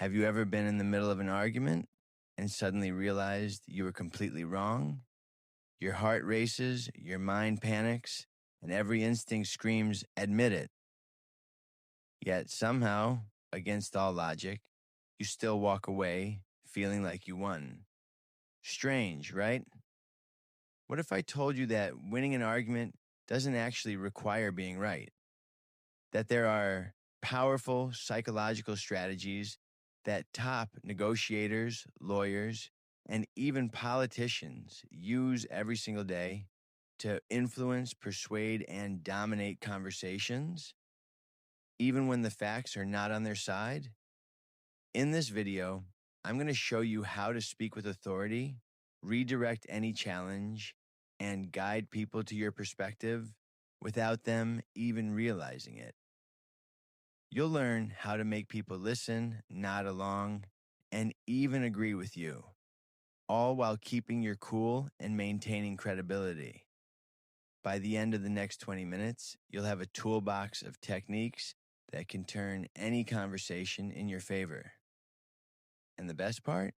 Have you ever been in the middle of an argument and suddenly realized you were completely wrong? Your heart races, your mind panics, and every instinct screams, admit it. Yet somehow, against all logic, you still walk away feeling like you won. Strange, right? What if I told you that winning an argument doesn't actually require being right? That there are powerful psychological strategies that top negotiators, lawyers, and even politicians use every single day to influence, persuade, and dominate conversations, even when the facts are not on their side? In this video, I'm going to show you how to speak with authority, redirect any challenge, and guide people to your perspective without them even realizing it. You'll learn how to make people listen, nod along, and even agree with you, all while keeping your cool and maintaining credibility. By the end of the next 20 minutes, you'll have a toolbox of techniques that can turn any conversation in your favor. And the best part?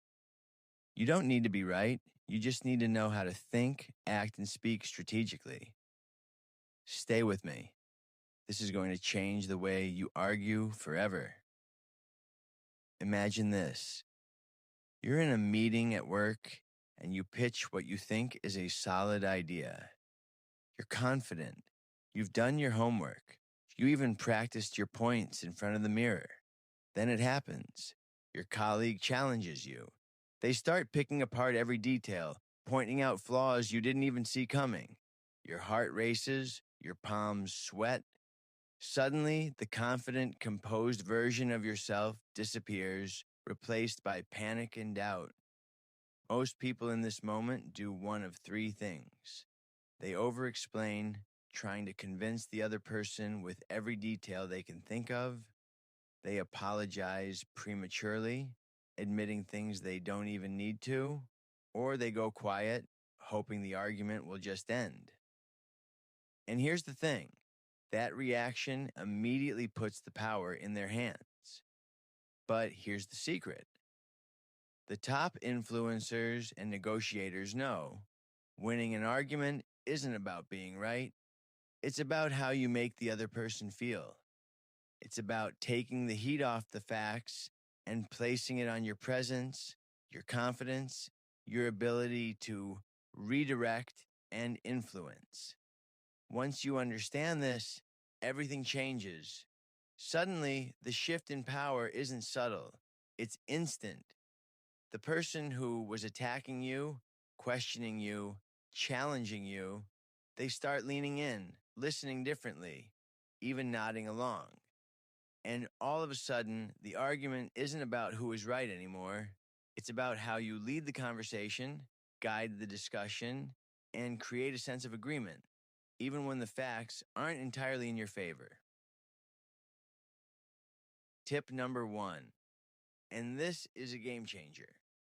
You don't need to be right. You just need to know how to think, act, and speak strategically. Stay with me. This is going to change the way you argue forever. Imagine this. You're in a meeting at work and you pitch what you think is a solid idea. You're confident. You've done your homework. You even practiced your points in front of the mirror. Then it happens. Your colleague challenges you. They start picking apart every detail, pointing out flaws you didn't even see coming. Your heart races, your palms sweat. Suddenly, the confident, composed version of yourself disappears, replaced by panic and doubt. Most people in this moment do one of three things. They over-explain, trying to convince the other person with every detail they can think of. They apologize prematurely, admitting things they don't even need to, or they go quiet, hoping the argument will just end. And here's the thing. That reaction immediately puts the power in their hands. But here's the secret. The top influencers and negotiators know winning an argument isn't about being right. It's about how you make the other person feel. It's about taking the heat off the facts and placing it on your presence, your confidence, your ability to redirect and influence. Once you understand this, everything changes. Suddenly, the shift in power isn't subtle, it's instant. The person who was attacking you, questioning you, challenging you, they start leaning in, listening differently, even nodding along. And all of a sudden, the argument isn't about who is right anymore. It's about how you lead the conversation, guide the discussion, and create a sense of agreement, even when the facts aren't entirely in your favor. Tip number 1, and this is a game changer.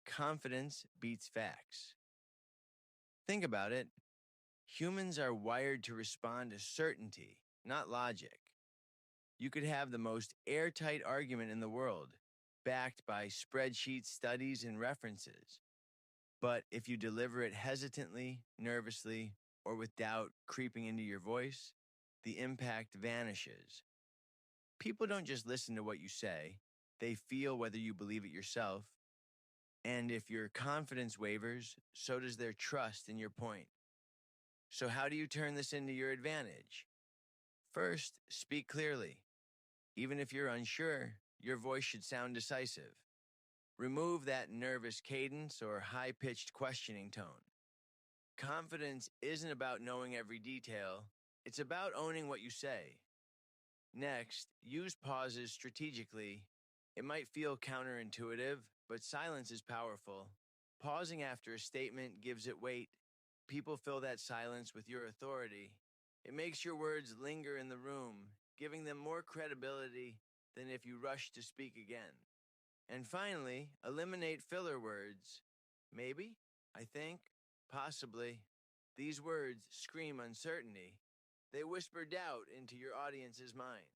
Confidence beats facts. Think about it. Humans are wired to respond to certainty, not logic. You could have the most airtight argument in the world, backed by spreadsheets, studies, and references. But if you deliver it hesitantly, nervously, or with doubt creeping into your voice, the impact vanishes. People don't just listen to what you say, they feel whether you believe it yourself. And if your confidence wavers, so does their trust in your point. So how do you turn this into your advantage? First, speak clearly. Even if you're unsure, your voice should sound decisive. Remove that nervous cadence or high-pitched questioning tone. Confidence isn't about knowing every detail, it's about owning what you say. Next, use pauses strategically. It might feel counterintuitive, but silence is powerful. Pausing after a statement gives it weight. People fill that silence with your authority. It makes your words linger in the room, giving them more credibility than if you rush to speak again. And finally, eliminate filler words. Maybe, I think, possibly. These words scream uncertainty. They whisper doubt into your audience's mind.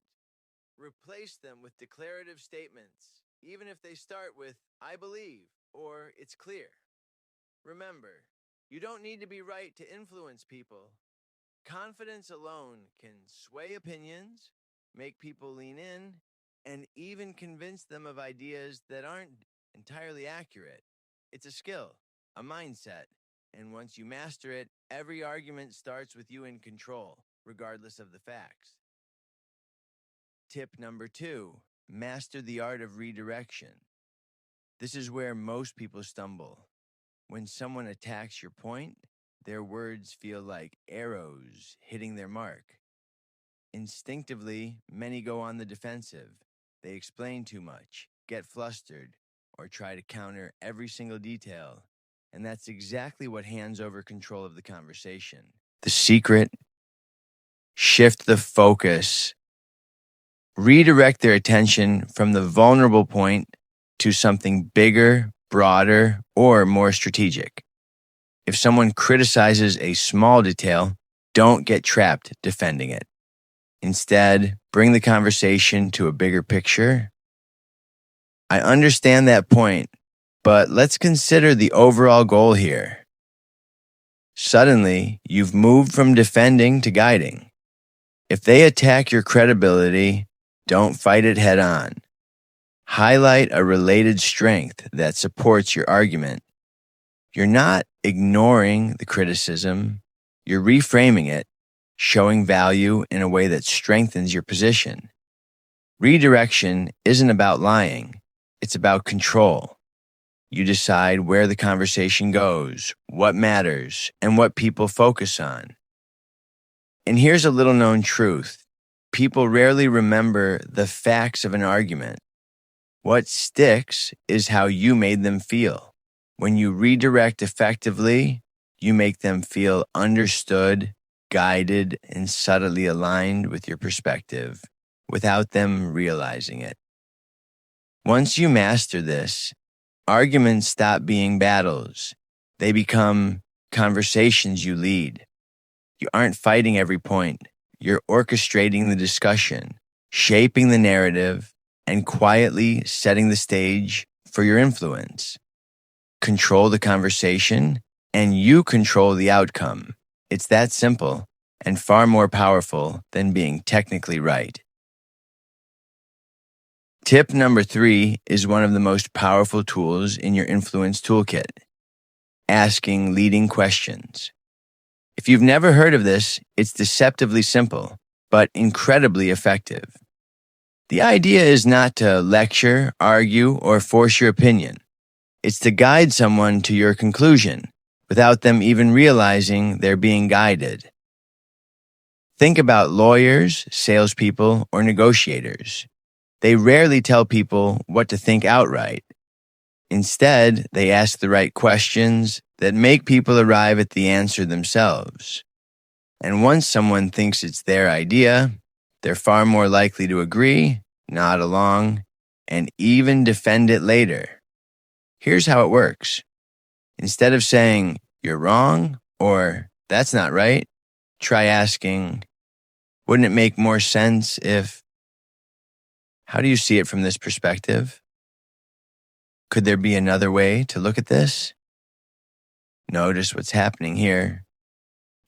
Replace them with declarative statements. even if they start with, I believe, or it's clear. Remember, you don't need to be right to influence people. Confidence alone can sway opinions, make people lean in, and even convince them of ideas that aren't entirely accurate. It's a skill, a mindset, and once you master it, every argument starts with you in control, regardless of the facts. Tip number 2, master the art of redirection. This is where most people stumble. When someone attacks your point, their words feel like arrows hitting their mark. Instinctively, many go on the defensive. They explain too much, get flustered, or try to counter every single detail. And that's exactly what hands over control of the conversation. The secret: shift the focus. Redirect their attention from the vulnerable point to something bigger, broader, or more strategic. If someone criticizes a small detail, don't get trapped defending it. Instead, bring the conversation to a bigger picture. I understand that point, but let's consider the overall goal here. Suddenly, you've moved from defending to guiding. If they attack your credibility, don't fight it head on. Highlight a related strength that supports your argument. You're not ignoring the criticism, you're reframing it, showing value in a way that strengthens your position. Redirection isn't about lying, it's about control. You decide where the conversation goes, what matters, and what people focus on. And here's a little known truth: people rarely remember the facts of an argument. What sticks is how you made them feel. When you redirect effectively, you make them feel understood, guided, and subtly aligned with your perspective without them realizing it. Once you master this, arguments stop being battles. They become conversations you lead. You aren't fighting every point. You're orchestrating the discussion, shaping the narrative, and quietly setting the stage for your influence. Control the conversation, and you control the outcome. It's that simple and far more powerful than being technically right. Tip number 3 is one of the most powerful tools in your influence toolkit: asking leading questions. If you've never heard of this, it's deceptively simple, but incredibly effective. The idea is not to lecture, argue, or force your opinion. It's to guide someone to your conclusion without them even realizing they're being guided. Think about lawyers, salespeople, or negotiators. They rarely tell people what to think outright. Instead, they ask the right questions that make people arrive at the answer themselves. And once someone thinks it's their idea, they're far more likely to agree, nod along, and even defend it later. Here's how it works. Instead of saying, "You're wrong," or "That's not right," try asking, "Wouldn't it make more sense if..." How do you see it from this perspective? Could there be another way to look at this? Notice what's happening here.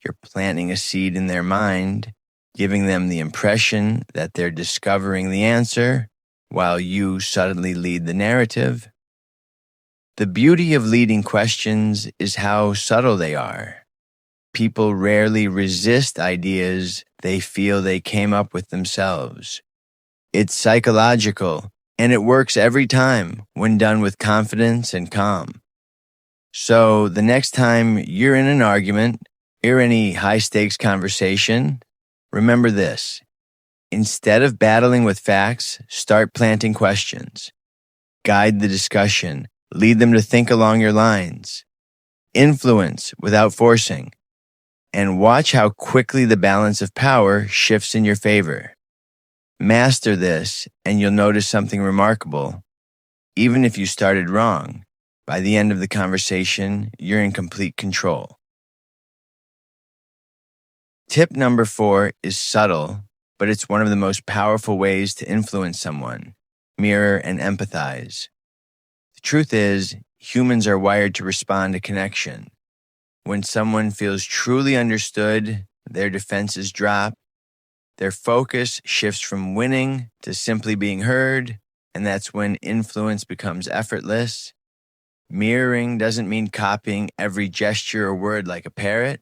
You're planting a seed in their mind, giving them the impression that they're discovering the answer while you subtly lead the narrative. The beauty of leading questions is how subtle they are. People rarely resist ideas they feel they came up with themselves. It's psychological, and it works every time when done with confidence and calm. So the next time you're in an argument or any high-stakes conversation, remember this: instead of battling with facts, start planting questions. Guide the discussion. Lead them to think along your lines. Influence without forcing. And watch how quickly the balance of power shifts in your favor. Master this, and you'll notice something remarkable. Even if you started wrong, by the end of the conversation, you're in complete control. Tip number 4 is subtle, but it's one of the most powerful ways to influence someone: mirror, and empathize. The truth is, humans are wired to respond to connection. When someone feels truly understood, their defenses drop, their focus shifts from winning to simply being heard, and that's when influence becomes effortless. Mirroring doesn't mean copying every gesture or word like a parrot.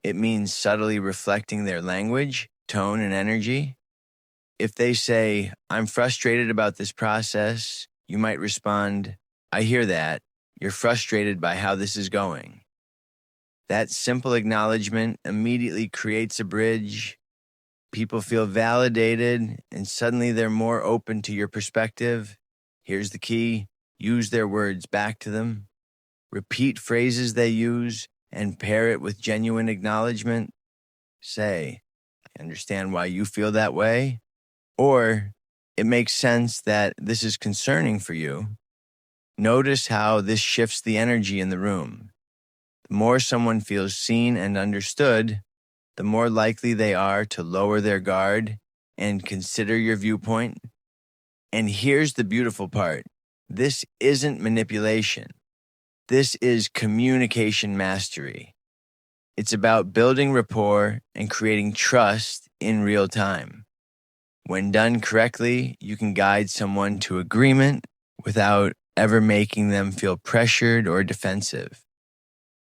It means subtly reflecting their language, tone, and energy. If they say, "I'm frustrated about this process," you might respond, "I hear that. You're frustrated by how this is going." That simple acknowledgement immediately creates a bridge. People feel validated, and suddenly they're more open to your perspective. Here's the key: use their words back to them. Repeat phrases they use and pair it with genuine acknowledgement. Say, "I understand why you feel that way," or "It makes sense that this is concerning for you." Notice how this shifts the energy in the room. The more someone feels seen and understood, the more likely they are to lower their guard and consider your viewpoint. And here's the beautiful part: this isn't manipulation, this is communication mastery. It's about building rapport and creating trust in real time. When done correctly, you can guide someone to agreement without ever making them feel pressured or defensive.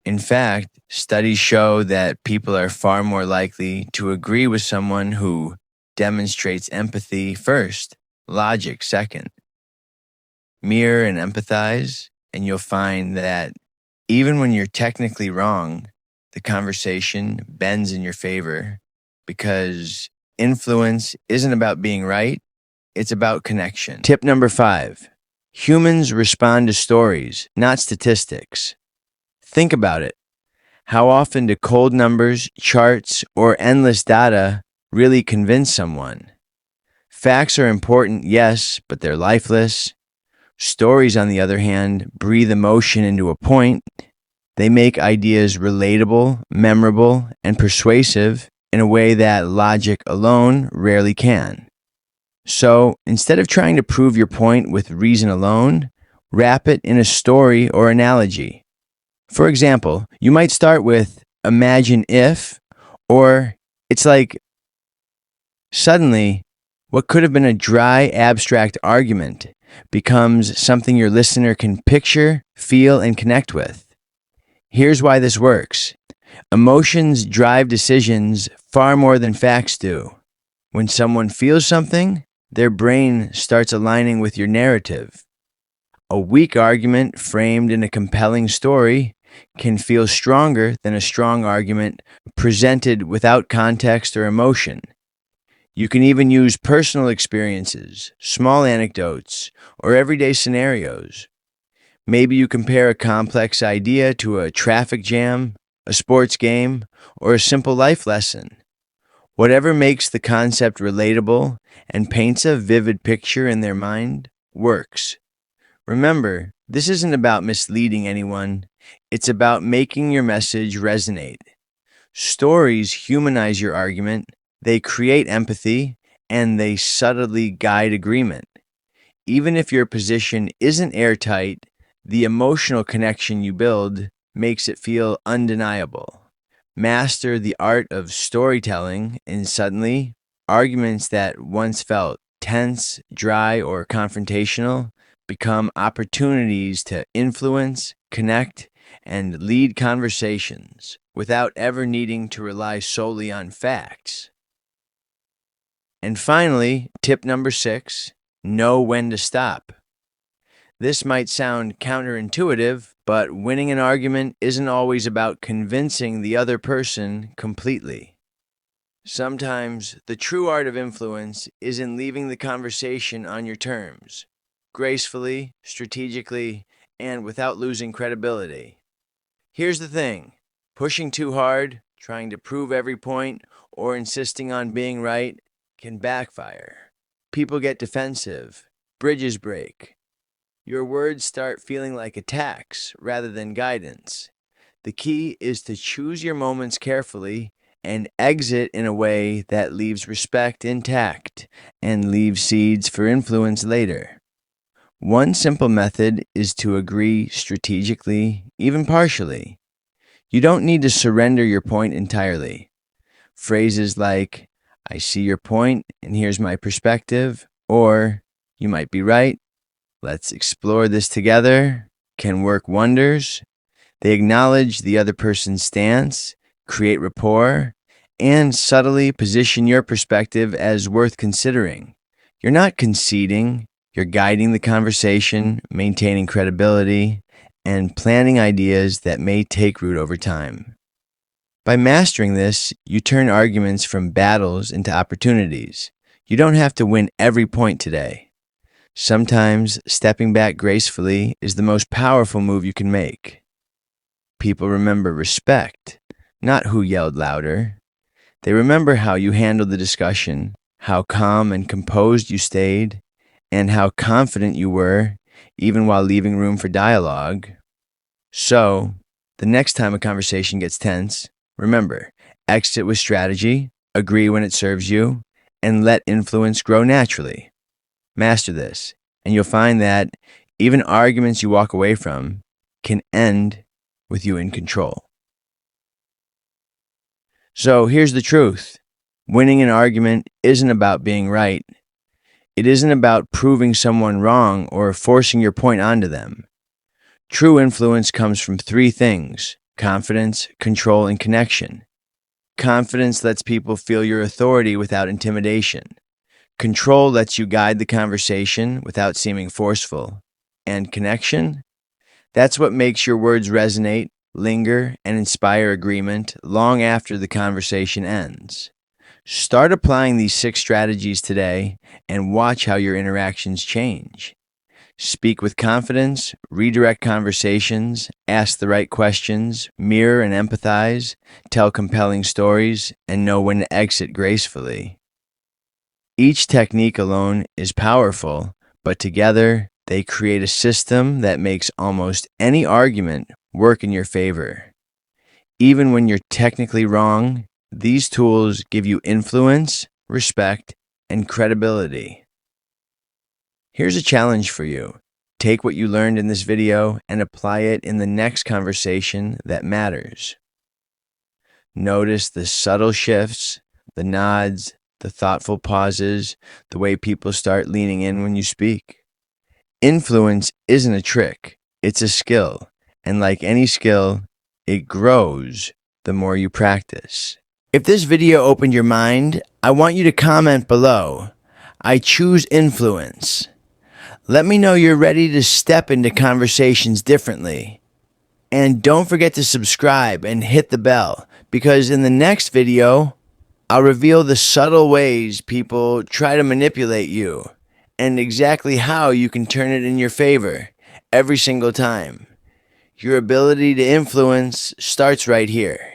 In fact, studies show that people are far more likely to agree with someone who demonstrates empathy first, logic second. Mirror and empathize, and you'll find that even when you're technically wrong, the conversation bends in your favor, because influence isn't about being right, it's about connection. Tip number 5: humans respond to stories, not statistics. Think about it. How often do cold numbers, charts, or endless data really convince someone? Facts are important, yes, but they're lifeless. Stories, on the other hand, breathe emotion into a point. They make ideas relatable, memorable, and persuasive in a way that logic alone rarely can. So, instead of trying to prove your point with reason alone, wrap it in a story or analogy. For example, you might start with "imagine if," or "it's like," suddenly, what could have been a dry, abstract argument becomes something your listener can picture, feel, and connect with. Here's why this works: emotions drive decisions far more than facts do. When someone feels something, their brain starts aligning with your narrative. A weak argument framed in a compelling story can feel stronger than a strong argument presented without context or emotion. You can even use personal experiences, small anecdotes, or everyday scenarios. Maybe you compare a complex idea to a traffic jam, a sports game, or a simple life lesson. Whatever makes the concept relatable and paints a vivid picture in their mind works. Remember, this isn't about misleading anyone. It's about making your message resonate. Stories humanize your argument, they create empathy, and they subtly guide agreement. Even if your position isn't airtight, the emotional connection you build makes it feel undeniable. Master the art of storytelling, and suddenly, arguments that once felt tense, dry, or confrontational become opportunities to influence, connect, and lead conversations without ever needing to rely solely on facts. And finally, tip number 6: know when to stop. This might sound counterintuitive, but winning an argument isn't always about convincing the other person completely. Sometimes the true art of influence is in leaving the conversation on your terms, gracefully, strategically, and without losing credibility. Here's the thing: pushing too hard, trying to prove every point, or insisting on being right can backfire. People get defensive, bridges break. Your words start feeling like attacks rather than guidance. The key is to choose your moments carefully and exit in a way that leaves respect intact and leaves seeds for influence later. One simple method is to agree strategically, even partially. You don't need to surrender your point entirely. Phrases like, I see your point and here's my perspective, or you might be right, let's explore this together, can work wonders. They acknowledge the other person's stance, create rapport, and subtly position your perspective as worth considering. You're not conceding, you're guiding the conversation, maintaining credibility, and planting ideas that may take root over time. By mastering this, you turn arguments from battles into opportunities. You don't have to win every point today. Sometimes stepping back gracefully is the most powerful move you can make. People remember respect, not who yelled louder. They remember how you handled the discussion, how calm and composed you stayed, and how confident you were, even while leaving room for dialogue. So, the next time a conversation gets tense, remember, exit with strategy, agree when it serves you, and let influence grow naturally. Master this, and you'll find that even arguments you walk away from can end with you in control. So here's the truth. Winning an argument isn't about being right. It isn't about proving someone wrong or forcing your point onto them. True influence comes from three things: confidence, control, and connection. Confidence lets people feel your authority without intimidation. Control lets you guide the conversation without seeming forceful. And connection? That's what makes your words resonate, linger, and inspire agreement long after the conversation ends. Start applying these 6 strategies today and watch how your interactions change. Speak with confidence, redirect conversations, ask the right questions, mirror and empathize, tell compelling stories, and know when to exit gracefully. Each technique alone is powerful, but together they create a system that makes almost any argument work in your favor. Even when you're technically wrong, these tools give you influence, respect, and credibility. Here's a challenge for you. Take what you learned in this video and apply it in the next conversation that matters. Notice the subtle shifts, the nods, the thoughtful pauses, the way people start leaning in when you speak. Influence isn't a trick, it's a skill. And like any skill, it grows the more you practice. If this video opened your mind, I want you to comment below. I choose influence. Let me know you're ready to step into conversations differently. And don't forget to subscribe and hit the bell, because in the next video, I'll reveal the subtle ways people try to manipulate you and exactly how you can turn it in your favor every single time. Your ability to influence starts right here.